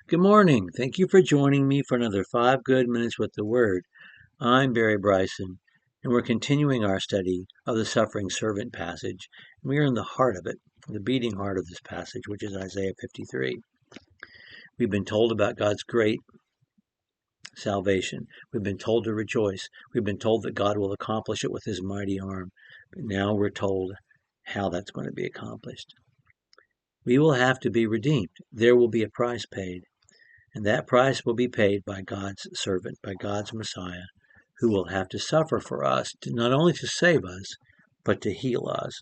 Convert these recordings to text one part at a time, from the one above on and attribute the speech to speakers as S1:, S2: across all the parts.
S1: Good morning. Thank you for joining me for another 5 good minutes with the Word. I'm Barry Bryson, and we're continuing our study of the suffering servant passage. We are in the heart of it, the beating heart of this passage, which is Isaiah 53. We've been told about God's great salvation. We've been told to rejoice. We've been told that God will accomplish it with his mighty arm. But now we're told how that's going to be accomplished. We will have to be redeemed. There will be a price paid. And that price will be paid by God's servant, by God's Messiah, who will have to suffer for us, not only to save us, but to heal us.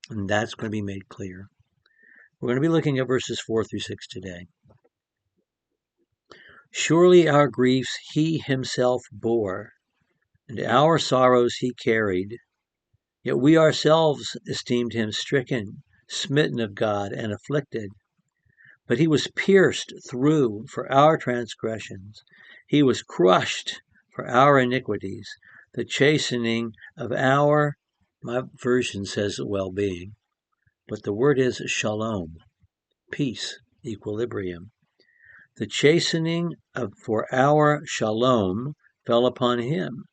S1: And that's going to be made clear. We're going to be looking at verses 4 through 6 today. Surely our griefs he himself bore, and our sorrows he carried. Yet we ourselves esteemed him stricken, smitten of God, and afflicted. But he was pierced through for our transgressions. He was crushed for our iniquities. The chastening of my version says well-being, but the word is shalom, peace, equilibrium. The chastening for our shalom fell upon him,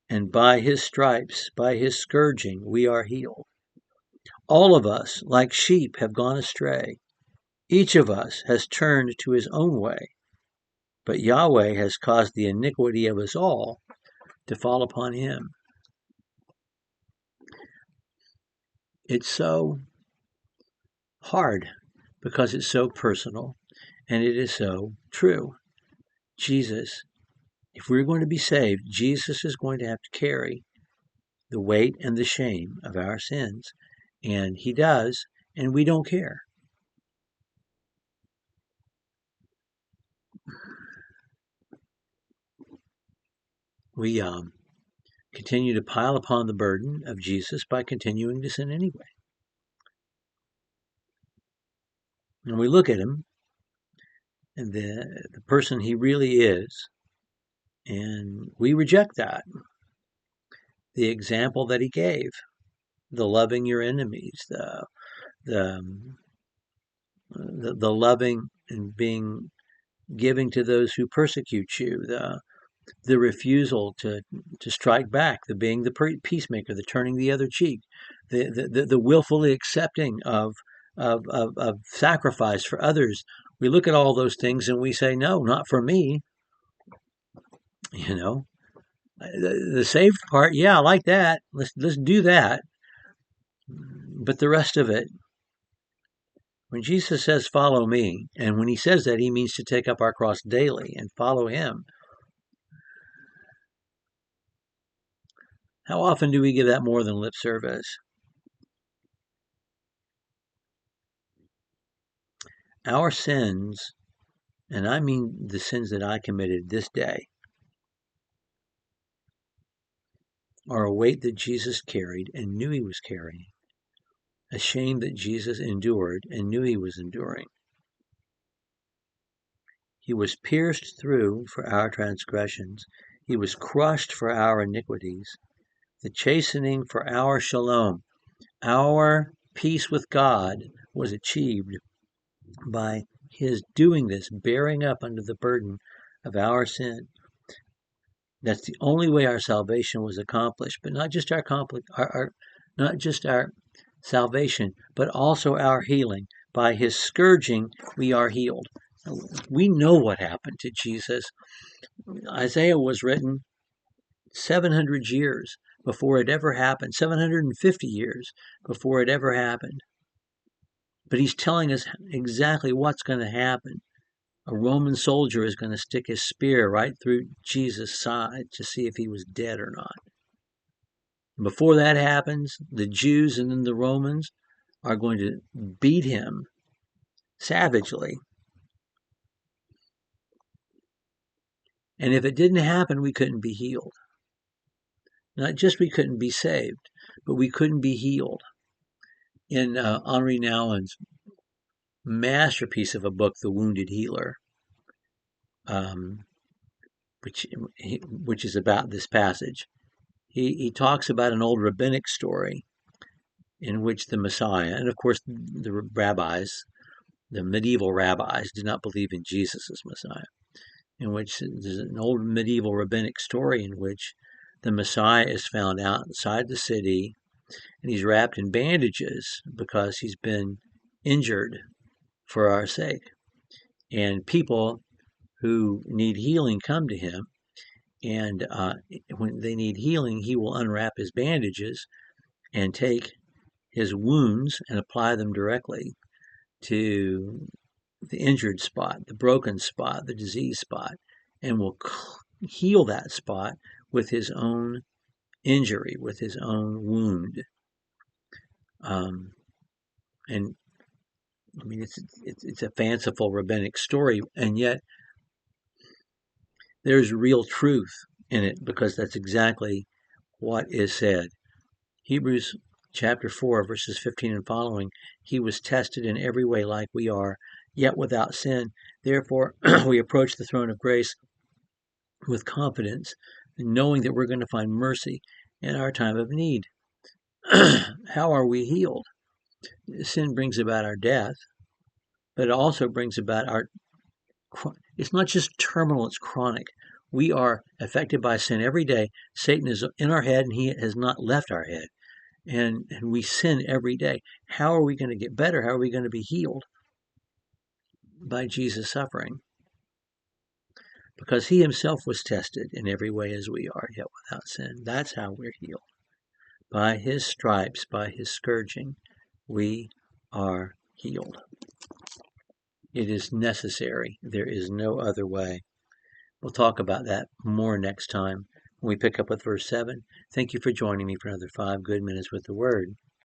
S1: and by his stripes, by his scourging, we are healed. All of us, like sheep, have gone astray. Each of us has turned to his own way, but Yahweh has caused the iniquity of us all to fall upon him. It's so hard because it's so personal and it is so true. Jesus, if we're going to be saved, Jesus is going to have to carry the weight and the shame of our sins. And he does, and we don't care. We continue to pile upon the burden of Jesus by continuing to sin anyway. And we look at him and the person he really is, and we reject that. The example that he gave, the loving your enemies, the loving and being giving to those who persecute you, the refusal to strike back, the being the peacemaker, the turning the other cheek, the willfully accepting of sacrifice for others. We look at all those things and we say, no, not for me. You know, the saved part, yeah, I like that. Let's do that. But the rest of it, when Jesus says, follow me, and when he says that, he means to take up our cross daily and follow him. How often do we give that more than lip service? Our sins, and I mean the sins that I committed this day, are a weight that Jesus carried and knew he was carrying, a shame that Jesus endured and knew he was enduring. He was pierced through for our transgressions. He was crushed for our iniquities. The chastening for our shalom, our peace with God, was achieved by his doing this, bearing up under the burden of our sin. That's the only way our salvation was accomplished, but not just not just our salvation, but also our healing. By his scourging, we are healed. We know what happened to Jesus. Isaiah was written 700 years before it ever happened, 750 years before it ever happened. But he's telling us exactly what's going to happen. A Roman soldier is going to stick his spear right through Jesus' side to see if he was dead or not. Before that happens, the Jews and then the Romans are going to beat him savagely. And if it didn't happen, we couldn't be healed. Not just we couldn't be saved, but we couldn't be healed. In Henri Nouwen's masterpiece of a book, The Wounded Healer, which is about this passage, he talks about an old rabbinic story in which the Messiah, and of course the rabbis, the medieval rabbis did not believe in Jesus as Messiah, in which there's an old medieval rabbinic story in which the Messiah is found outside the city, and he's wrapped in bandages because he's been injured for our sake. And people who need healing come to him, and when they need healing, he will unwrap his bandages and take his wounds and apply them directly to the injured spot, the broken spot, the diseased spot, and will heal that spot with his own injury, with his own wound. And I mean, it's a fanciful rabbinic story, and yet there's real truth in it, because that's exactly what is said. Hebrews chapter 4, verses 15 and following, he was tested in every way like we are, yet without sin. Therefore, we approach the throne of grace with confidence, knowing that we're going to find mercy in our time of need. How are we healed? Sin brings about our death, but it also brings about it's not just terminal, it's chronic. We are affected by sin every day. Satan is in our head, and he has not left our head. And we sin every day. How are we going to get better? How are we going to be healed? By Jesus' suffering. Because he himself was tested in every way as we are, yet without sin. That's how we're healed. By his stripes, by his scourging, we are healed. It is necessary. There is no other way. We'll talk about that more next time when we pick up with verse 7. Thank you for joining me for another 5 good minutes with the Word.